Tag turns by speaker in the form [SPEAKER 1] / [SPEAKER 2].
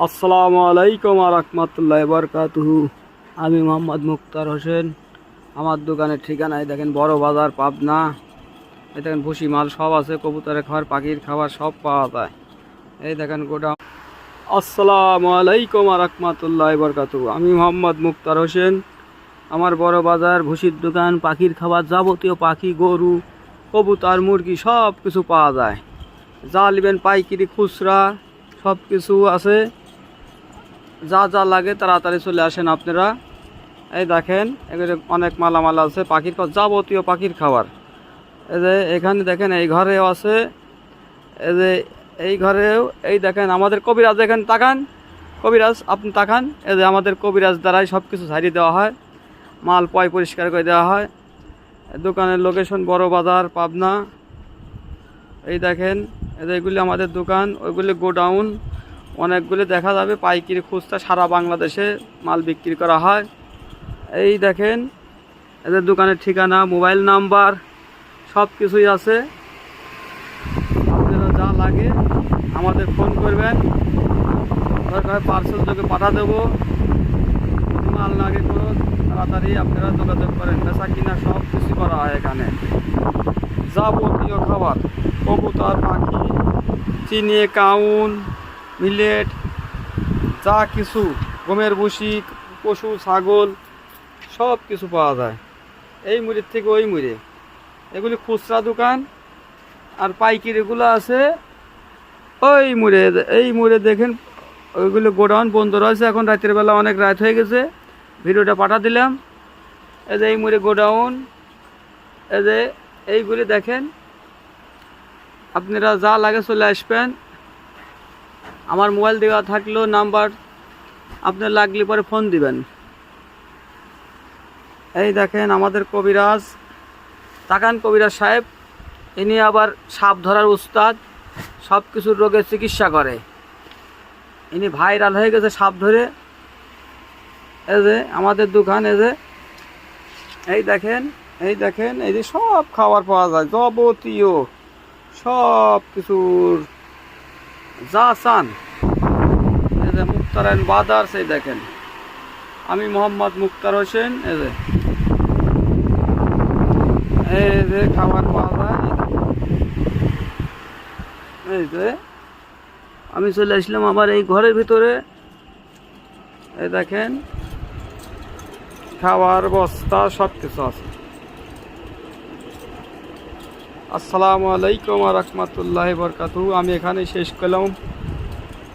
[SPEAKER 1] আসসালামু আলাইকুম ওয়া রাহমাতুল্লাহি ওয়া বারাকাতুহু। আমি মোহাম্মদ মুক্তার হোসেন। আমার দোকানের ঠিকানায় দেখেন বড় বাজার পাবনা। এই দেখেন ভুসি মাল সব আছে, কবুতরের খাবার, পাখির খাবার সব পাওয়া যায়। এই দেখেন গোডাউন। আসসালামু আলাইকুম ওয়া রাহমাতুল্লাহি ওয়া বারাকাতুহু। আমি মোহাম্মদ মুক্তার হোসেন। আমার বড় বাজার ভুসির দোকান, পাখির খাবার, যাবতীয় পাখি, গরু, কবুতর, মুরগি সব কিছু পাওয়া যায়। যা নেবেন পাইকারি, খুচরা সব কিছু আছে। যা যা লাগে তাড়াতাড়ি চলে আসেন আপনারা। এই দেখেন এগুলো অনেক মালামাল আছে, পাখির যাবতীয় পাখির খাবার। এই যে এখানে দেখেন এই ঘরেও আছে, এই যে এই ঘরেও। এই দেখেন আমাদের কবিরাজ, এখানে তাকান কবিরাজ, আপনি তাকান। এই যে আমাদের কবিরাজ দ্বারাই সব কিছু ঝাড়িয়ে দেওয়া হয়, মাল পরিষ্কার করে দেওয়া হয়। দোকানের লোকেশন বড় বাজার পাবনা। এই দেখেন এই যে এগুলি আমাদের দোকান, ওইগুলি গোডাউন। অনেকগুলি দেখা যাবে, পাইকারি খুচরা সারা বাংলাদেশে মাল বিক্রি করা হয়। এই দেখেন এদের দোকানের ঠিকানা, মোবাইল নাম্বার সব কিছুই আছে। আপনারা যা লাগে আমাদের ফোন করবেন, দরকার পার্সেল যোগে পাঠা দেবো। যদি মাল লাগে কোনো তাড়াতাড়ি আপনারা যোগাযোগ করেন। বেচা কিনা সব কিছু করা হয় এখানে। যাবতীয় খাবার, কবুতর, পাখি, চিনি, কাউন, মিলেট, যা কিছু, গমের ভুসি, পশু, ছাগল সব কিছু পাওয়া যায় এই মুড়ির থেকে ওই মুড়ে। এগুলি খুচরা দোকান, আর পাইকারিগুলো আছে ওই মুড়ে। এই মুড়ে দেখেন ওইগুলো গোডাউন বন্ধ রয়েছে এখন, রাতের বেলা অনেক রাত হয়ে গেছে, ভিডিওটা পাঠা দিলাম। এই যে এই মুড়ে গোডাউন। এই যে এইগুলি দেখেন, আপনারা যা লাগে চলে আসবেন। আমার মোবাইল দেওয়া থাকলেও নাম্বার, আপনার লাগলে পরে ফোন দিবেন। এই দেখেন আমাদের কবিরাজ, তাকান কবিরাজ সাহেব, ইনি আবার সাপ ধরার উস্তাদ, সব কিছুর রোগের চিকিৎসা করে। ইনি ভাইরাল হয়ে গেছে সাপ ধরে। এই যে আমাদের দোকান, এই যে এই দেখেন, এই দেখেন, এই যে সব খাবার পাওয়া যায়, যাবতীয় সব কিছুর যা চান। এই যে মুক্তার এন্ড বাদার্স। এই দেখেন আমি মোহাম্মদ মুক্তার হোসেন। এই যে খাবার পাওয়া যায়। এই যে আমি চলে আসলাম আবার এই ঘরের ভিতরে। এই দেখেন খাবার বস্তা সব কিছু আছে। আসসালামু আলাইকুম ওয়া রাহমাতুল্লাহি ওয়া বারাকাতুহু। আমি এখানে শেষ করলাম।